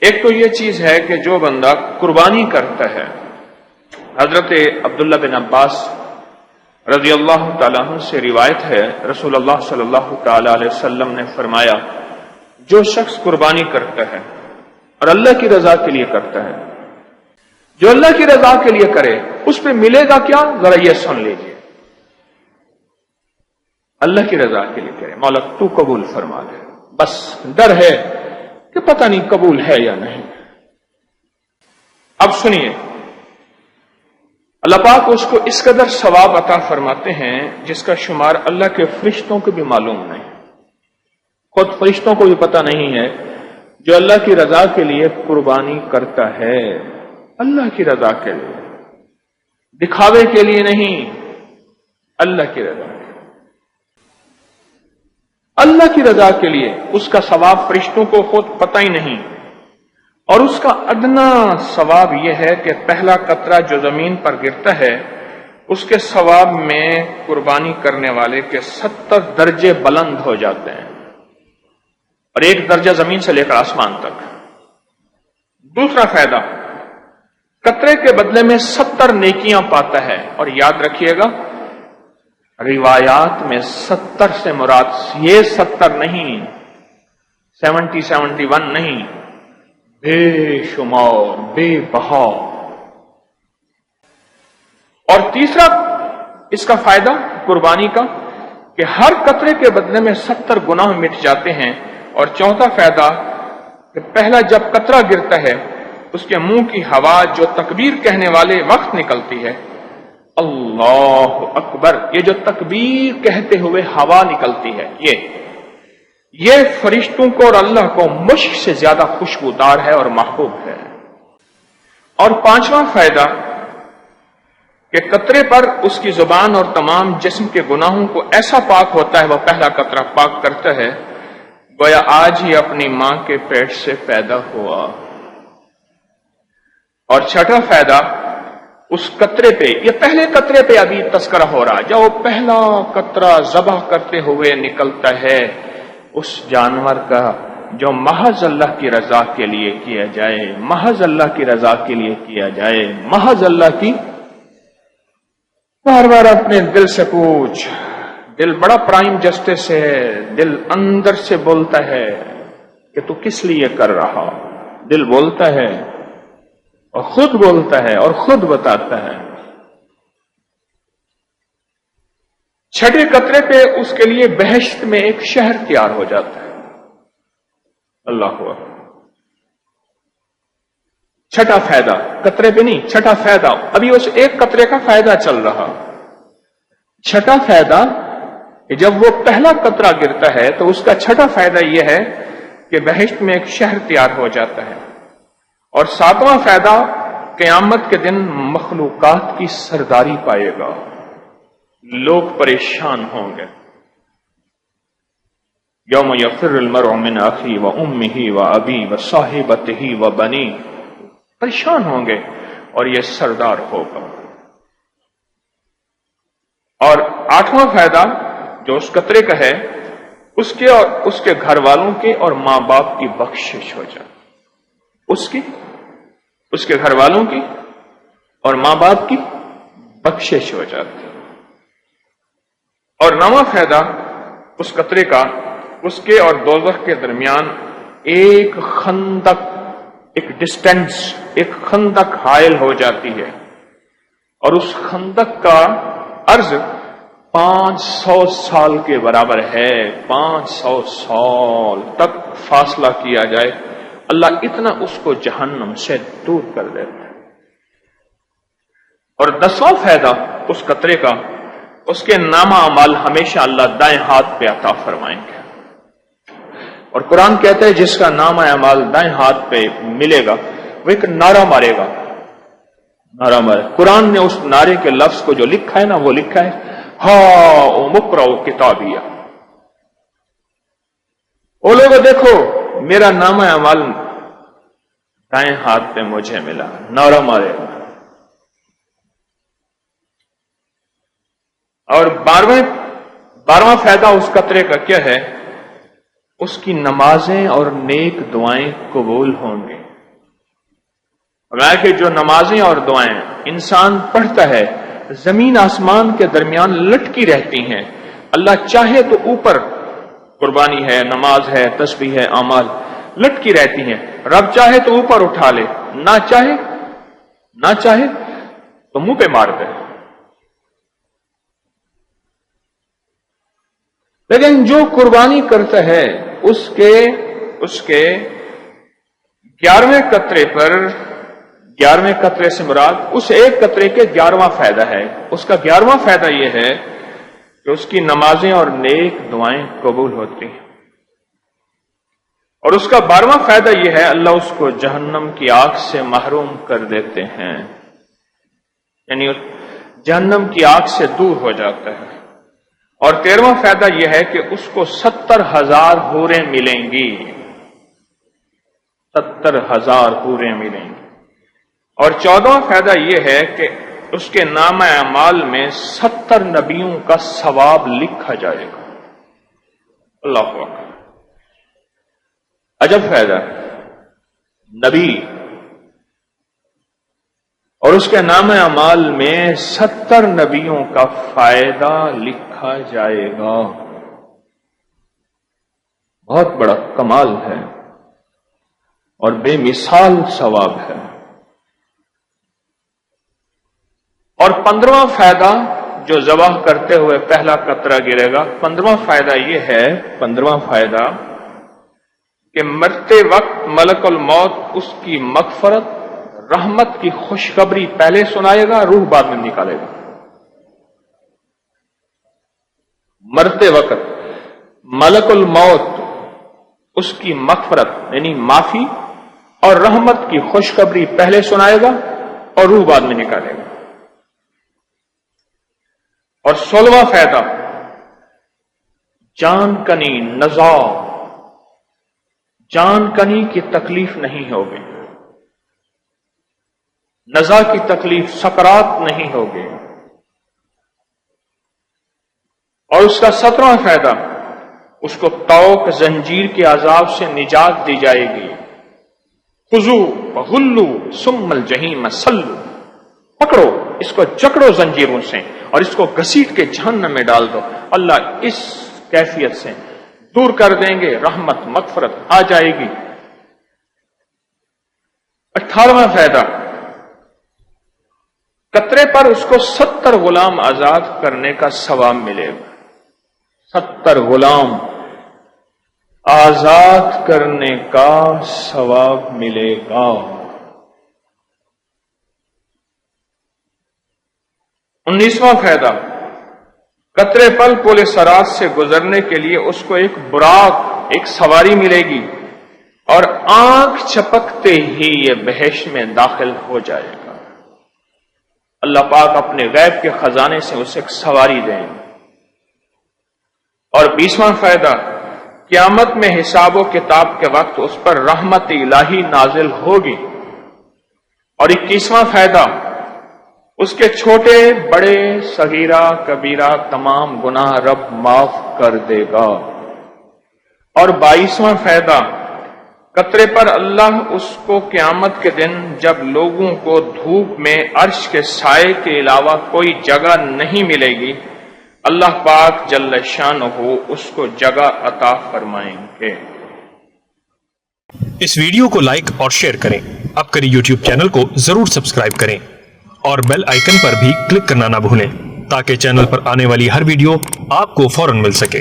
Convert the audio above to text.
ایک تو یہ چیز ہے کہ جو بندہ قربانی کرتا ہے، حضرت عبداللہ بن عباس رضی اللہ تعالیٰ عنہ سے روایت ہے، رسول اللہ صلی اللہ تعالی علیہ وسلم نے فرمایا، جو شخص قربانی کرتا ہے اور اللہ کی رضا کے لیے کرتا ہے، جو اللہ کی رضا کے لیے کرے اس پہ ملے گا کیا؟ ذرا یہ سن لیجیے، اللہ کی رضا کے لیے کرے، مولا تو قبول فرما دے، بس ڈر ہے کہ پتہ نہیں قبول ہے یا نہیں۔ اب سنیے، اللہ پاک اس کو اس قدر ثواب عطا فرماتے ہیں جس کا شمار اللہ کے فرشتوں کو بھی معلوم نہیں، خود فرشتوں کو بھی پتہ نہیں ہے۔ جو اللہ کی رضا کے لیے قربانی کرتا ہے، اللہ کی رضا کے لیے، دکھاوے کے لیے نہیں، اللہ کی رضا کے لیے، اللہ کی رضا کے لیے، اس کا ثواب فرشتوں کو خود پتہ ہی نہیں۔ اور اس کا ادنا ثواب یہ ہے کہ پہلا قطرہ جو زمین پر گرتا ہے اس کے ثواب میں قربانی کرنے والے کے 70 درجے بلند ہو جاتے ہیں، اور 1 درجہ زمین سے لے کر آسمان تک۔ دوسرا فائدہ، قطرے کے بدلے میں 70 نیکیاں پاتا ہے، اور یاد رکھیے گا روایات میں 70 سے مراد یہ 70 نہیں، 71 نہیں، بے شمار، بے بہا۔ اور تیسرا اس کا فائدہ قربانی کا کہ ہر قطرے کے بدلے میں 70 گناہ مٹ جاتے ہیں۔ اور چوتھا فائدہ کہ پہلا جب قطرہ گرتا ہے اس کے منہ کی ہوا جو تکبیر کہنے والے وقت نکلتی ہے، اللہ اکبر، یہ جو تکبیر کہتے ہوئے ہوا نکلتی ہے، یہ فرشتوں کو اور اللہ کو مشک سے زیادہ خوشبودار ہے اور محبوب ہے۔ اور پانچواں فائدہ کہ قطرے پر اس کی زبان اور تمام جسم کے گناہوں کو ایسا پاک ہوتا ہے، وہ پہلا قطرہ پاک کرتا ہے گویا آج ہی اپنی ماں کے پیٹ سے پیدا ہوا۔ اور چھٹا فائدہ اس قطرے پہ، یہ پہلے قطرے پہ ابھی تذکرہ ہو رہا، جب وہ پہلا قطرہ ذبح کرتے ہوئے نکلتا ہے اس جانور کا جو محض اللہ کی رضا کے لیے کیا جائے، محض اللہ کی رضا کے لیے کیا جائے، محض اللہ کی۔ بار بار اپنے دل سے پوچھ، دل بڑا پرائم جسٹس ہے، دل اندر سے بولتا ہے کہ تو کس لیے کر رہا، دل بولتا ہے اور خود بولتا ہے اور خود بتاتا ہے۔ چھٹے قطرے پہ اس کے لیے بہشت میں ایک شہر تیار ہو جاتا ہے، اللہ اکبر۔ چھٹا فائدہ، قطرے پہ نہیں، چھٹا فائدہ، ابھی اس ایک قطرے کا فائدہ چل رہا۔ چھٹا فائدہ کہ جب وہ پہلا قطرہ گرتا ہے تو اس کا چھٹا فائدہ یہ ہے کہ بہشت میں ایک شہر تیار ہو جاتا ہے۔ اور ساتواں فائدہ، قیامت کے دن مخلوقات کی سرداری پائے گا، لوگ پریشان ہوں گے۔ یوم یفر المرء من اخیہ وامہ وابیہ وصاحبتہ وبنیہ، پریشان ہوں گے اور یہ سردار ہوگا۔ اور آٹھواں فائدہ جو اس قطرے کا ہے، اس کے اور اس کے گھر والوں کے اور ماں باپ کی بخشش ہو جائے، اس کے گھر والوں کی اور ماں باپ کی بخشش ہو جاتی۔ اور نواں فائدہ اس قطرے کا، اس کے اور دوزخ کے درمیان ایک خندق، ایک ڈسٹینس، ایک خندق حائل ہو جاتی ہے، اور اس خندق کا عرض 500 سال کے برابر ہے۔ 500 سال تک فاصلہ کیا جائے، اللہ اتنا اس کو جہنم سے دور کر دیتا ہے۔ اور 10واں فائدہ اس قطرے کا، اس کے نامہ اعمال ہمیشہ اللہ دائیں ہاتھ پہ عطا فرمائیں گے۔ اور قرآن کہتا ہے جس کا نامہ اعمال دائیں ہاتھ پہ ملے گا وہ ایک نعرہ مارے گا، نعرہ مارے۔ قرآن نے اس نعرے کے لفظ کو جو لکھا ہے نا، وہ لکھا ہے ہاں مقرؤ کتابیہ، وہ لوگ دیکھو میرا نامہ اعمال دائیں ہاتھ پہ مجھے ملا، نعرہ مارے گا۔ اور 12واں فائدہ اس قطرے کا کیا ہے؟ اس کی نمازیں اور نیک دعائیں قبول ہوں گے۔ فرمایا کہ جو نمازیں اور دعائیں انسان پڑھتا ہے زمین آسمان کے درمیان لٹکی رہتی ہیں، اللہ چاہے تو اوپر قربانی ہے، نماز ہے، تسبیح ہے، اعمال لٹکی رہتی ہیں، رب چاہے تو اوپر اٹھا لے، نہ چاہے تو منہ پہ مار دے۔ لیکن جو قربانی کرتا ہے اس کے 11ویں قطرے پر، 11ویں قطرے سے مراد اس ایک قطرے کے 11واں فائدہ ہے۔ اس کا 11واں فائدہ یہ ہے کہ اس کی نمازیں اور نیک دعائیں قبول ہوتی ہیں، اور اس کا 12واں فائدہ یہ ہے اللہ اس کو جہنم کی آگ سے محروم کر دیتے ہیں، یعنی جہنم کی آگ سے دور ہو جاتا ہے۔ اور 13واں فائدہ یہ ہے کہ اس کو 70,000 حوریں ملیں گی، 70,000 حوریں ملیں گی۔ اور 14واں فائدہ یہ ہے کہ اس کے نامہ اعمال میں 70 نبیوں کا ثواب لکھا جائے گا۔ اللہ اکبر، عجب فائدہ، نبی اور اس کے نامہ اعمال میں 70 نبیوں کا فائدہ لکھا جائے گا۔ بہت بڑا کمال ہے اور بے مثال ثواب ہے۔ اور 15واں فائدہ جو ذبح کرتے ہوئے پہلا قطرہ گرے گا، 15واں فائدہ یہ ہے، 15واں فائدہ کہ مرتے وقت ملک الموت اس کی مغفرت، رحمت کی خوشخبری پہلے سنائے گا، روح بعد میں نکالے گا۔ مرتے وقت ملک الموت اس کی مغفرت یعنی معافی اور رحمت کی خوشخبری پہلے سنائے گا اور روح بعد میں نکالے گا۔ اور 16واں فائدہ جان کنی نزا، جان کنی کی تکلیف نہیں ہوگی، نزا کی تکلیف، سکرات نہیں ہوگی۔ اور اس کا 17واں فائدہ اس کو توق زنجیر کے عذاب سے نجات دی جائے گی۔ خذو وغلو ثم الجحیم صلو، پکڑو اس کو، جکڑو زنجیروں سے اور اس کو گھسیٹ کے جہنم میں ڈال دو۔ اللہ اس کیفیت سے دور کر دیں گے، رحمت مغفرت آ جائے گی۔ 18واں فائدہ قطرے پر اس کو 70 غلام آزاد کرنے کا ثواب ملے گا، 70 غلام آزاد کرنے کا ثواب ملے گا۔ 19واں فائدہ قطرے پل پل سرات سے گزرنے کے لیے اس کو ایک براق، ایک سواری ملے گی، اور آنکھ چپکتے ہی یہ بہشت میں داخل ہو جائے گا۔ اللہ پاک اپنے غیب کے خزانے سے اسے ایک سواری دیں گے۔ اور 20واں فائدہ قیامت میں حساب و کتاب کے وقت اس پر رحمت الہی نازل ہوگی۔ اور 21واں فائدہ اس کے چھوٹے بڑے صغیرہ کبیرہ تمام گناہ رب معاف کر دے گا۔ اور 22واں فائدہ قطرے پر اللہ اس کو قیامت کے دن جب لوگوں کو دھوپ میں عرش کے سائے کے علاوہ کوئی جگہ نہیں ملے گی، اللہ پاک جل شانہ اس کو جگہ عطا فرمائیں گے۔ اس ویڈیو کو لائک اور شیئر کریں، اب کریں یوٹیوب چینل کو ضرور سبسکرائب کریں اور بیل آئیکن پر بھی کلک کرنا نہ بھولیں تاکہ چینل پر آنے والی ہر ویڈیو آپ کو فوراً مل سکے۔